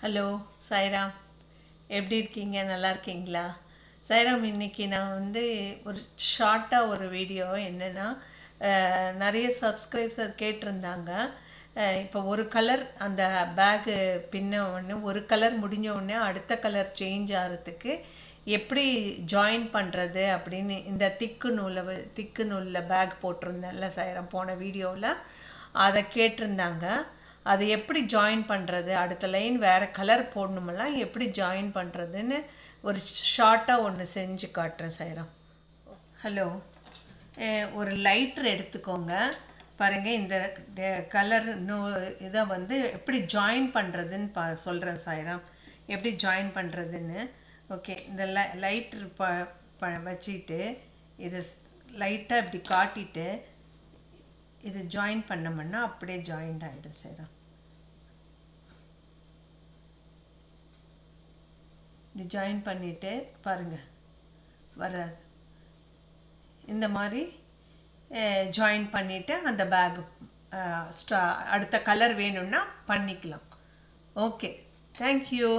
Hello Sairam, எப்படி இருக்கீங்க? நல்லா இருக்கீங்களா? சாய்ராம், இன்னைக்கு நான் ஒரு ஷார்ட்டாக ஒரு வீடியோ என்னென்னா, நிறைய சப்ஸ்கிரைப்ஸர் கேட்டிருந்தாங்க. இப்போ ஒரு கலர் அந்த பேகு பின்ன உடனே ஒரு கலர் முடிஞ்ச உடனே அடுத்த கலர் சேஞ்ச் ஆகிறதுக்கு எப்படி ஜாயின் பண்ணுறது அப்படின்னு இந்த திக்கு நூலில் பேக் போட்டிருந்தேன்ல சாய்ராம், போன வீடியோவில் அதை கேட்டிருந்தாங்க. அது எப்படி ஜாயின் பண்ணுறது, அடுத்த லைன் வேறு கலர் போடணுமெல்லாம் எப்படி ஜாயின் பண்ணுறதுன்னு ஒரு ஷார்ட்டாக ஒன்று செஞ்சு காட்டுறேன் சாய்ராம். ஹலோ, ஒரு லைட்ரு எடுத்துக்கோங்க. பாருங்கள், இந்த கலர் இதை எப்படி ஜாயின் பண்ணுறதுன்னு சொல்கிறேன் சாய்ராம், எப்படி ஜாயின் பண்ணுறதுன்னு. ஓகே, இந்த லைட்ரு வச்சுட்டு இதை லைட்டாக இப்படி காட்டிட்டு இது ஜாயின் பண்ணோம்னா அப்படியே ஜாயிண்ட் ஆகிடும் சாய்ராம். இது ஜாயின் பண்ணிவிட்டு பாருங்கள், வராது. இந்த மாதிரி ஜாயின் பண்ணிவிட்டு அந்த பேக் அடுத்த கலர் வேணும்னா பண்ணிக்கலாம். Okay, thank you.